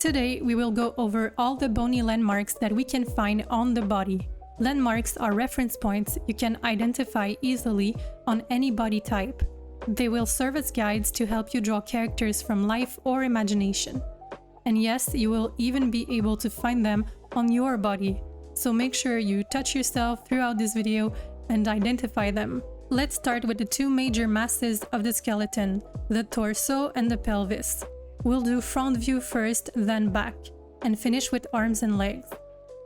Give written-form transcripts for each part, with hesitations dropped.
Today, we will go over all the bony landmarks that we can find on the body. Landmarks are reference points you can identify easily on any body type. They will serve as guides to help you draw characters from life or imagination. And yes, you will even be able to find them on your body, so make sure you touch yourself throughout this video and identify them. Let's start with the two major masses of the skeleton, the torso and the pelvis. We'll do front view first, then back, and finish with arms and legs.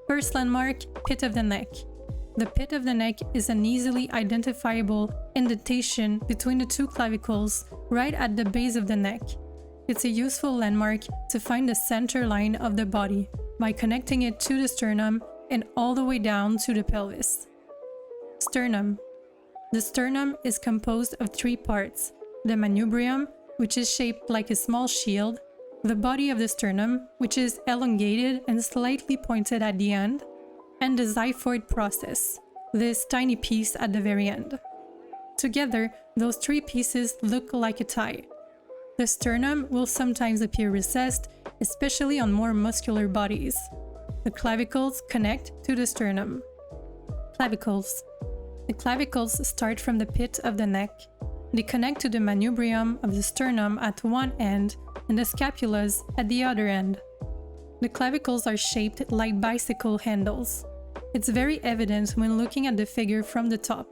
First landmark, pit of the neck. The pit of the neck is an easily identifiable indentation between the two clavicles right at the base of the neck. It's a useful landmark to find the center line of the body by connecting it to the sternum and all the way down to the pelvis. Sternum. The sternum is composed of three parts: the manubrium, which is shaped like a small shield, the body of the sternum, which is elongated and slightly pointed at the end, and the xiphoid process, this tiny piece at the very end. Together, those three pieces look like a tie. The sternum will sometimes appear recessed, especially on more muscular bodies. The clavicles connect to the sternum. Clavicles. The clavicles start from the pit of the neck. They connect to the manubrium of the sternum at one end and the scapulas at the other end. The clavicles are shaped like bicycle handles. It's very evident when looking at the figure from the top.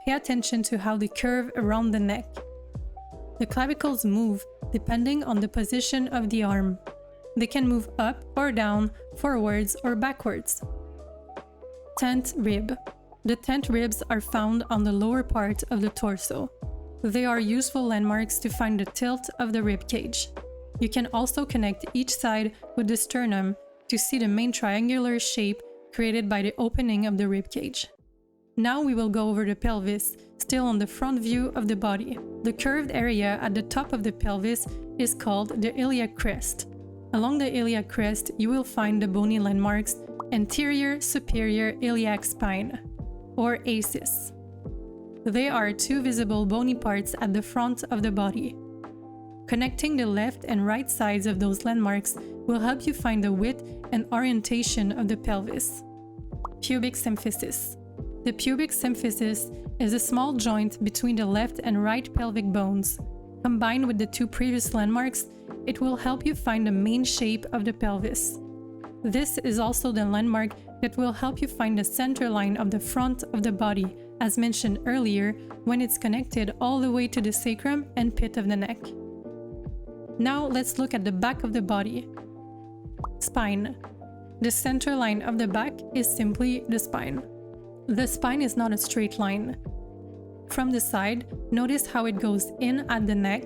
Pay attention to how they curve around the neck. The clavicles move depending on the position of the arm. They can move up or down, forwards or backwards. Tent rib. The tent ribs are found on the lower part of the torso. They are useful landmarks to find the tilt of the rib cage. You can also connect each side with the sternum to see the main triangular shape created by the opening of the rib cage. Now we will go over the pelvis, still on the front view of the body. The curved area at the top of the pelvis is called the iliac crest. Along the iliac crest, you will find the bony landmarks anterior superior iliac spine, or ASIS. They are two visible bony parts at the front of the body. Connecting the left and right sides of those landmarks will help you find the width and orientation of the pelvis. Pubic symphysis. The pubic symphysis is a small joint between the left and right pelvic bones. Combined with the two previous landmarks, it will help you find the main shape of the pelvis. This is also the landmark that will help you find the center line of the front of the body, as mentioned earlier, when it's connected all the way to the sacrum and pit of the neck. Now let's look at the back of the body. Spine. The center line of the back is simply the spine. The spine is not a straight line. From the side, notice how it goes in at the neck,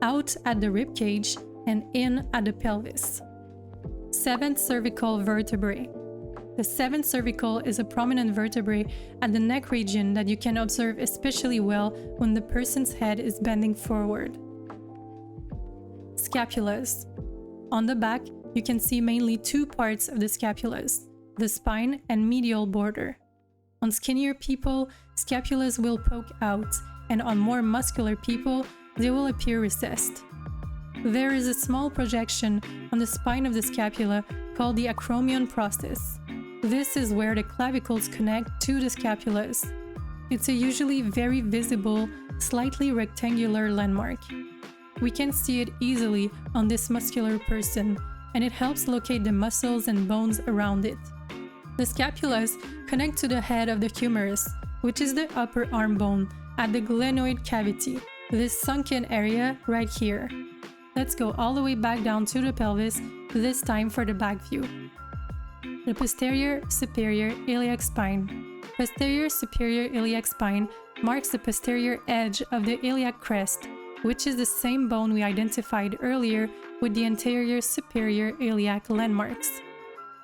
out at the rib cage, and in at the pelvis. Seventh cervical vertebrae. The seventh cervical is a prominent vertebrae at the neck region that you can observe especially well when the person's head is bending forward. Scapulas. On the back, you can see mainly two parts of the scapulas, the spine and medial border. On skinnier people, scapulas will poke out, and on more muscular people, they will appear recessed. There is a small projection on the spine of the scapula called the acromion process. This is where the clavicles connect to the scapulas. It's a usually very visible, slightly rectangular landmark. We can see it easily on this muscular person, and it helps locate the muscles and bones around it. The scapulas connect to the head of the humerus, which is the upper arm bone, at the glenoid cavity, this sunken area right here. Let's go all the way back down to the pelvis, this time for the back view. The posterior superior iliac spine. Posterior superior iliac spine marks the posterior edge of the iliac crest, which is the same bone we identified earlier with the anterior superior iliac landmarks.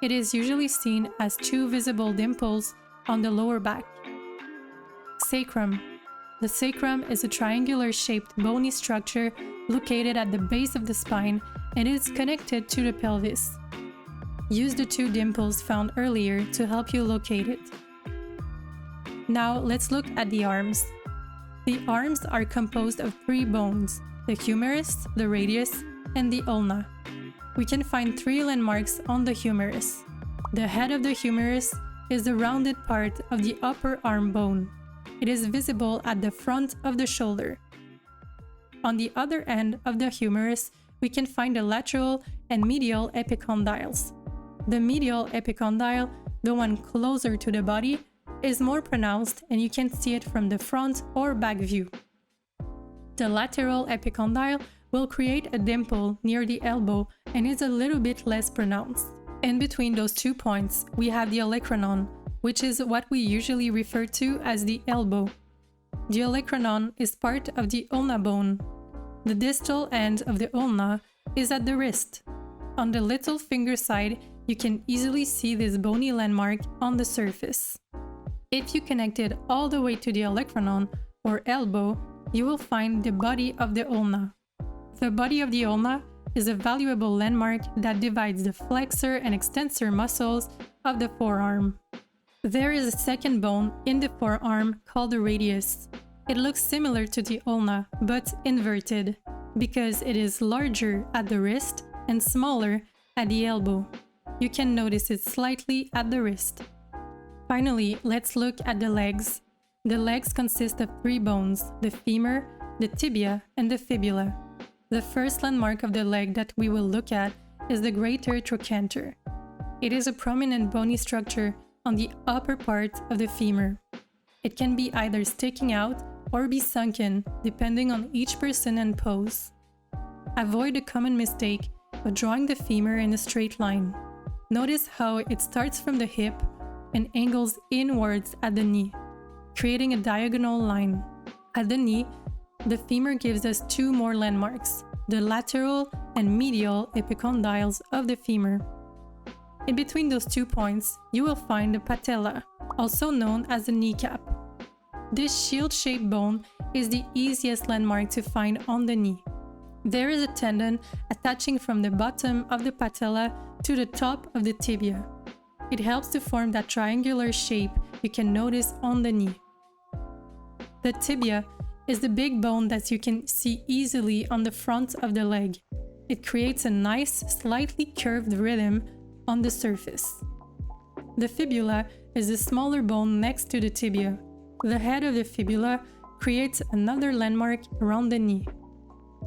It is usually seen as two visible dimples on the lower back. Sacrum. The sacrum is a triangular-shaped bony structure located at the base of the spine and is connected to the pelvis. Use the two dimples found earlier to help you locate it. Now let's look at the arms. The arms are composed of three bones, the humerus, the radius, and the ulna. we can find 3 landmarks on the humerus. The head of the humerus is the rounded part of the upper arm bone. It is visible at the front of the shoulder. On the other end of the humerus, we can find the lateral and medial epicondyles. The medial epicondyle, the one closer to the body, is more pronounced and you can see it from the front or back view. The lateral epicondyle will create a dimple near the elbow and is a little bit less pronounced. In between those 2 points, we have the olecranon, which is what we usually refer to as the elbow. The olecranon is part of the ulna bone. The distal end of the ulna is at the wrist. On the little finger side, you can easily see this bony landmark on the surface. If you connect it all the way to the olecranon, or elbow, you will find the body of the ulna. The body of the ulna is a valuable landmark that divides the flexor and extensor muscles of the forearm. There is a second bone in the forearm called the radius. It looks similar to the ulna, but inverted, because it is larger at the wrist and smaller at the elbow. You can notice it slightly at the wrist. Finally, let's look at the legs. The legs consist of 3 bones, the femur, the tibia, and the fibula. The first landmark of the leg that we will look at is the greater trochanter. It is a prominent bony structure on the upper part of the femur. It can be either sticking out or be sunken, depending on each person and pose. Avoid the common mistake of drawing the femur in a straight line. Notice how it starts from the hip and angles inwards at the knee, creating a diagonal line. At the knee, the femur gives us 2 more landmarks, the lateral and medial epicondyles of the femur. In between those 2 points, you will find the patella, also known as the kneecap. This shield-shaped bone is the easiest landmark to find on the knee. There is a tendon attaching from the bottom of the patella to the top of the tibia. It helps to form that triangular shape you can notice on the knee. The tibia is the big bone that you can see easily on the front of the leg. It creates a nice, slightly curved rhythm on the surface. The fibula is the smaller bone next to the tibia. The head of the fibula creates another landmark around the knee.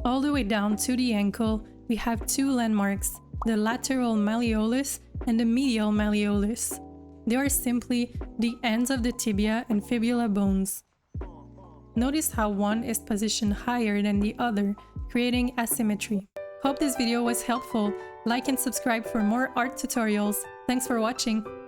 All the way down to the ankle, we have 2 landmarks, the lateral malleolus and the medial malleolus. They are simply the ends of the tibia and fibula bones. Notice how one is positioned higher than the other, creating asymmetry. Hope this video was helpful. Like and subscribe for more art tutorials. Thanks for watching.